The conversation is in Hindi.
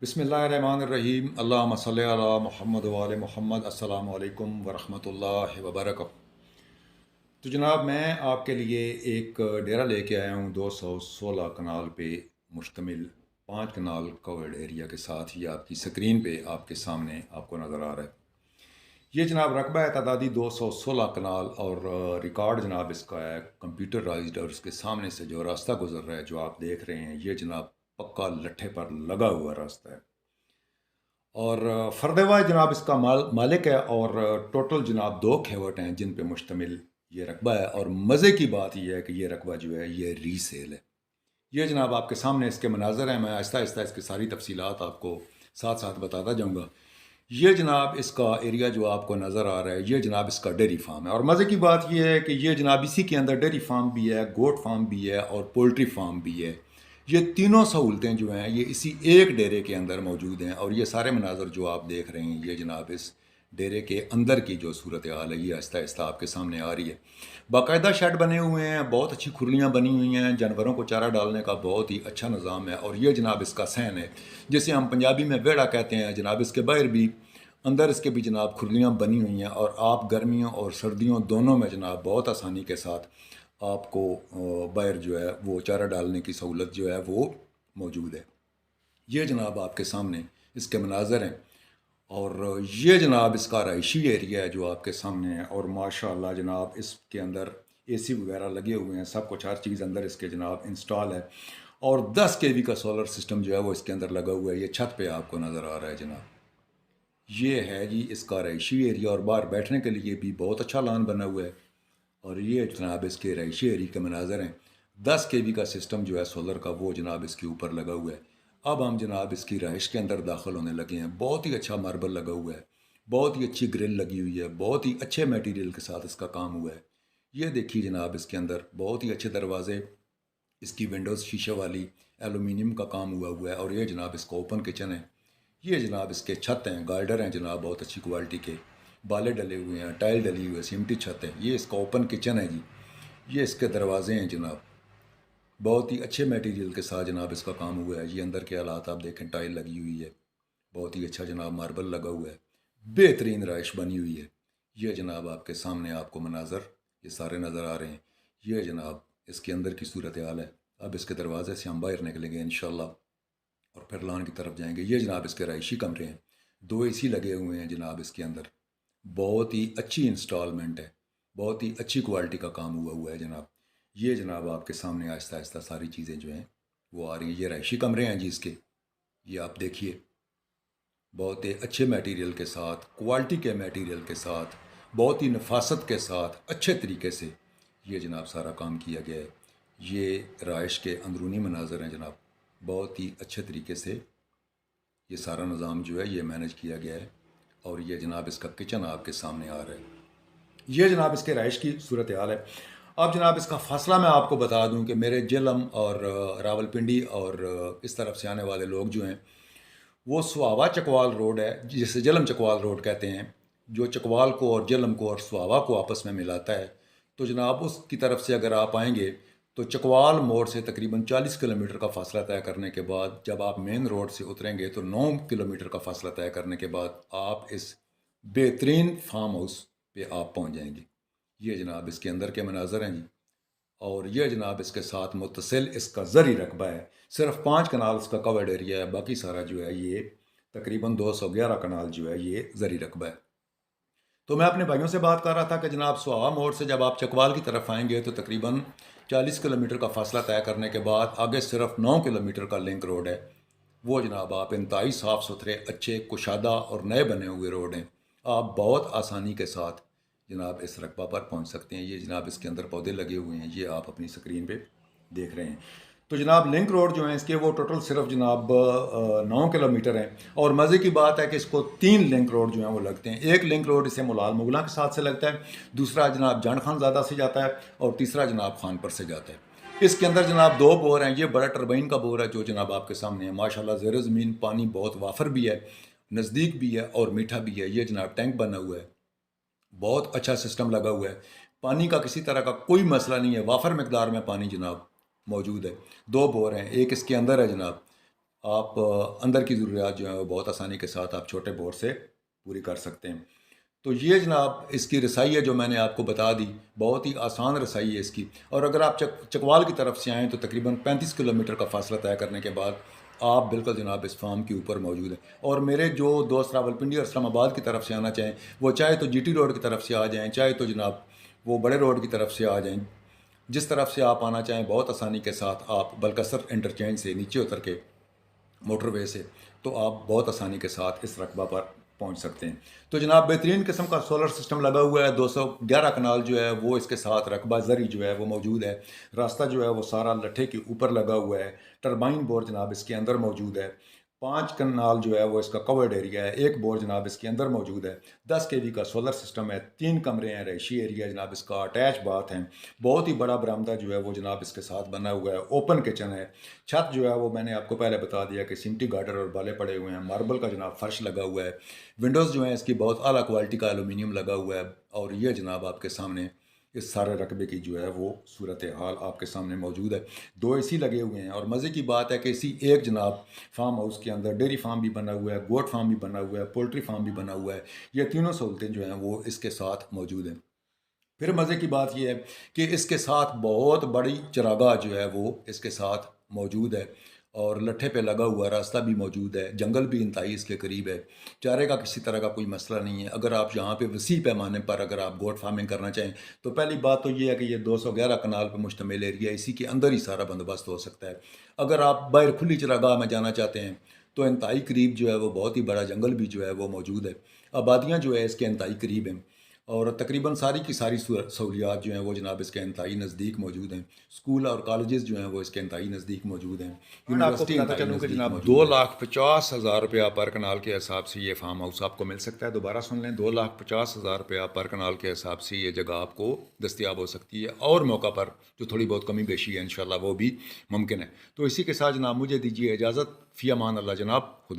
बिस्मिल्लाहिर्रहमानिर्रहीम अल्लाहुम्मा सल्लि अला मुहम्मद व आले मुहम्मद अस्सलामु अलैकुम व रहमतुल्लाहि व बरकातुहू। तो जनाब मैं आपके लिए एक डेरा लेके आया हूँ 216 कनाल पे मुश्तमिल 5 कनाल कवर्ड एरिया के साथ। ये आपकी स्क्रीन पे आपके सामने आपको नज़र आ रहा है। ये जनाब रकबा है तादादी 216 कनाल और रिकॉर्ड जनाब इसका है कंप्यूटराइज्ड, और इसके सामने से जो रास्ता गुजर रहा है जो आप देख रहे हैं ये जनाब पक्का लट्ठे पर लगा हुआ रास्ता है। और फरदेवा जनाब इसका मालिक है, और टोटल जनाब 2 खेवट हैं जिन पे मुश्तमिल ये रकबा है। और मज़े की बात यह है कि ये रकबा जो है ये रीसेल है। ये जनाब आपके सामने इसके मनाजर हैं। मैं आहिस्ता आहिस्ता इसकी सारी तफसीलात आपको साथ साथ बताता जाऊँगा। ये जनाब इसका एरिया जो आपको नज़र आ रहा है ये जनाब इसका डेयरी फार्म है। और मज़े की बात यह है कि ये जनाब इसी के अंदर डेयरी फार्म भी है, गोट फार्म भी है और पोल्ट्री फार्म भी है। ये तीनों सहूलतें जो हैं ये इसी एक डेरे के अंदर मौजूद हैं। और ये सारे मनाजर जो आप देख रहे हैं ये जनाब इस डेरे के अंदर की जो सूरत हाल है ये आहिस्ता आहिस्ता आपके सामने आ रही है। बाकायदा शेड बने हुए हैं, बहुत अच्छी खुरलियाँ बनी हुई हैं, जानवरों को चारा डालने का बहुत ही अच्छा निज़ाम है। और ये जनाब इसका सहन है जिसे हम पंजाबी में वेड़ा कहते हैं। जनाब इसके बाहर भी अंदर इसके भी जनाब खुरलियाँ बनी हुई हैं, और आप गर्मियों और सर्दियों दोनों में जनाब बहुत आसानी के साथ आपको बाहर जो है वो चारा डालने की सहूलत जो है वो मौजूद है। ये जनाब आपके सामने इसके मनाजर हैं। और ये जनाब इसका रहायशी एरिया है जो आपके सामने है। और माशाल्लाह जनाब इसके अंदर एसी वगैरह लगे हुए हैं, सब कुछ हर चीज़ अंदर इसके जनाब इंस्टॉल है। और 10 kV का सोलर सिस्टम जो है वो इसके अंदर लगा हुआ है। ये छत पे आपको नज़र आ रहा है जनाब। ये है जी इसका रहायशी एरिया, और बाहर बैठने के लिए भी बहुत अच्छा लान बना हुआ है। और ये जनाब इसके रहायशी एरिया के मनाजर हैं। 10 kV का सिस्टम जो है सोलर का वो जनाब इसके ऊपर लगा हुआ है। अब हम जनाब इसकी रहाइश के अंदर दाखिल होने लगे हैं। बहुत ही अच्छा मार्बल लगा हुआ है, बहुत ही अच्छी ग्रिल लगी हुई है, बहुत ही अच्छे मटेरियल के साथ इसका काम हुआ है। ये देखिए जनाब इसके अंदर बहुत ही अच्छे दरवाजे, इसकी विंडोज़ शीशे वाली एलुमिनियम का काम हुआ है। और ये जनाब इसका ओपन किचन है। ये जनाब इसके छत हैं, गार्डर हैं जनाब बहुत अच्छी क्वालिटी के, बाले डले हुए हैं, टाइल डली हुई है, सीमटी छत है। ये इसका ओपन किचन है जी। ये इसके दरवाजे हैं जनाब, बहुत ही अच्छे मटेरियल के साथ जनाब इसका काम हुआ है। ये अंदर के हालात आप देखें, टाइल लगी हुई है, बहुत ही अच्छा जनाब मार्बल लगा हुआ है, बेहतरीन रहाइश बनी हुई है। ये जनाब आपके सामने आपको मनाजर ये सारे नज़र आ रहे हैं। ये जनाब इसके अंदर की सूरत हाल है। अब इसके दरवाजे से हम बाहर निकलेंगे इंशाल्लाह और फिर लान की तरफ जाएंगे। ये जनाब इसके रहायशी कमरे हैं, 2 AC लगे हुए हैं जनाब इसके अंदर, बहुत ही अच्छी इंस्टॉलमेंट है, बहुत ही अच्छी क्वालिटी का काम हुआ है जनाब। ये जनाब आपके सामने आहिस्ता आहिस्ता सारी चीज़ें जो हैं वो आ रही हैं। ये रहायशी कमरे हैं जी इसके, ये आप देखिए, बहुत ही अच्छे मटेरियल के साथ, क्वालिटी के मटेरियल के साथ, बहुत ही नफासत के साथ, अच्छे तरीके से ये जनाब सारा काम किया गया है। ये रहाइश के अंदरूनी मनाजर हैं जनाब, बहुत ही अच्छे तरीके से ये सारा निज़ाम जो है ये मैनेज किया गया है। और ये जनाब इसका किचन आपके सामने आ रहा है। ये जनाब इसके रहाइश की सूरत हाल है। अब जनाब इसका फ़ासला मैं आपको बता दूं कि मेरे जेलम और रावलपिंडी और इस तरफ से आने वाले लोग जो हैं वो सुहावा चकवाल रोड है जिसे जेलम चकवाल रोड कहते हैं, जो चकवाल को और जेलम को और सुहावा को आपस में मिलाता है। तो जनाब उसकी तरफ से अगर आप आएंगे तो चकवाल मोड़ से तकरीबन 40 किलोमीटर का फासला तय करने के बाद जब आप मेन रोड से उतरेंगे तो 9 किलोमीटर का फासला तय करने के बाद आप इस बेहतरीन फार्म हाउस पे आप पहुंच जाएंगे। ये जनाब इसके अंदर के मनाजर हैं जी। और ये जनाब इसके साथ मुतसिल इसका ज़री रकबा है। सिर्फ 5 कनाल इसका कवर्ड एरिया है, बाकी सारा जो है ये तकरीबन 211 कनाल जो है ये ज़री रकबा है। तो मैं अपने भाइयों से बात कर रहा था कि जनाब सुहावा मोड़ से जब आप चकवाल की तरफ आएंगे तो तकरीबन 40 किलोमीटर का फासला तय करने के बाद आगे सिर्फ 9 किलोमीटर का लिंक रोड है। वो जनाब आप इंतहाई साफ़ सुथरे, अच्छे, कुशादा और नए बने हुए रोड हैं। आप बहुत आसानी के साथ जनाब इस रकबा पर पहुंच सकते हैं। ये जनाब इसके अंदर पौधे लगे हुए हैं, ये आप अपनी स्क्रीन पे देख रहे हैं। तो जनाब लिंक रोड जो है इसके वो टोटल सिर्फ जनाब 9 किलोमीटर हैं। और मज़े की बात है कि इसको 3 लिंक रोड जो हैं वो लगते हैं। एक लिंक रोड इसे मुलाल मुगला के साथ से लगता है, दूसरा जनाब जान खान ज़्यादा से जाता है, और तीसरा जनाब खानपुर से जाता है। इसके अंदर जनाब 2 बोर हैं। ये बड़ा टरबाइन का बोर है जो जनाब आपके सामने है। माशाल्लाह ज़ेर ज़मीन पानी बहुत वाफर भी है, नज़दीक भी है और मीठा भी है। ये जनाब टैंक बना हुआ है, बहुत अच्छा सिस्टम लगा हुआ है। पानी का किसी तरह का कोई मसला नहीं है, वाफर मकदार में पानी जनाब मौजूद है। 2 बोर हैं, एक इसके अंदर है जनाब, आप अंदर की ज़रूरियात जो हैं वो बहुत आसानी के साथ आप छोटे बोर से पूरी कर सकते हैं। तो ये जनाब इसकी रसाई है जो मैंने आपको बता दी, बहुत ही आसान रसाई है इसकी। और अगर आप चकवाल की तरफ से आएँ तो तकरीबन 35 किलोमीटर का फ़ासला तय करने के बाद आप बिल्कुल जनाब इस फार्म के ऊपर मौजूद हैं। और मेरे जो दोस्त रावलपिंडी और इस्लामाबाद की तरफ से आना चाहें, वो चाहे तो जीटी रोड की तरफ से आ जाएँ, चाहे तो जनाब वो बड़े रोड की तरफ से आ जाएँ। जिस तरफ से आप आना चाहें बहुत आसानी के साथ आप बलकसर इंटरचेंज से नीचे उतर के मोटरवे से तो आप बहुत आसानी के साथ इस रकबा पर पहुंच सकते हैं। तो जनाब बेहतरीन किस्म का सोलर सिस्टम लगा हुआ है, 211 कनाल जो है वो इसके साथ रकबा ज़री जो है वो मौजूद है। रास्ता जो है वो सारा लट्ठे के ऊपर लगा हुआ है। टरबाइन बोर जनाब इसके अंदर मौजूद है। 5 कनाल जो है वो इसका कवर्ड एरिया है। एक बोर जनाब इसके अंदर मौजूद है। 10 केवी का सोलर सिस्टम है। 3 कमरे हैं, रहायशी एरिया जनाब इसका, अटैच बाथ हैं। बहुत ही बड़ा बरामदा जो है वो जनाब इसके साथ बना हुआ है। ओपन किचन है। छत जो है वो मैंने आपको पहले बता दिया कि सिमटी गार्डर और बाले पड़े हुए हैं। मार्बल का जनाब फर्श लगा हुआ है। विंडोज़ जो हैं इसकी बहुत आला क्वालिटी का एलुमिनियम लगा हुआ है। और ये जनाब आपके सामने इस सारे रकबे की जो है वो सूरत हाल आपके सामने मौजूद है। 2 एसी लगे हुए हैं। और मज़े की बात है कि इसी एक जनाब फार्म हाउस के अंदर डेयरी फार्म भी बना हुआ है, गोट फार्म भी बना हुआ है, पोल्ट्री फार्म भी बना हुआ है। ये तीनों सहूलतें जो हैं वो इसके साथ मौजूद हैं। फिर मज़े की बात यह है कि इसके साथ बहुत बड़ी चरागाह जो है वो इसके साथ मौजूद है। और लट्ठे पे लगा हुआ रास्ता भी मौजूद है। जंगल भी इंतहाई इसके करीब है। चारे का किसी तरह का कोई मसला नहीं है। अगर आप यहाँ पे वसी पैमाने पर अगर आप गोट फार्मिंग करना चाहें तो पहली बात तो ये है कि ये 211 कनाल पर मुश्तमिल एरिया है, इसी के अंदर ही सारा बंदोबस्त हो सकता है। अगर आप बाहर खुली चरागाह में जाना चाहते हैं तो इंतहाई करीब जो है वो बहुत ही बड़ा जंगल भी जो है वो मौजूद है। आबादियाँ जो है इसके इंतहाई करीब हैं। और तकरीबन सारी की सारी सहूलियात जो हैं वो जनाब इसके इंतहाई नज़दीक मौजूद हैं। स्कूल और कॉलेजेस जो हैं वो इसके इंतहाई नज़दीक मौजूद हैं। मैं आपको यूनिवर्सिटी बताता इंतहाई चलूँ कि नज़दीक जनाब मौजूद है। 2,50,000 रुपया पर कनाल के हिसाब से ये फार्म हाउस आपको मिल सकता है। दोबारा सुन लें, 2,50,000 रुपया पर कनाल के हिसाब से ये जगह आपको दस्तियाब हो सकती है। और मौका पर जो थोड़ी बहुत कमी बेशी है इंशाल्लाह वो भी मुमकिन है। तो इसी के साथ जनाब मुझे दीजिए इजाज़त। फ़ी अमान अल्लाह जनाब, खुदा।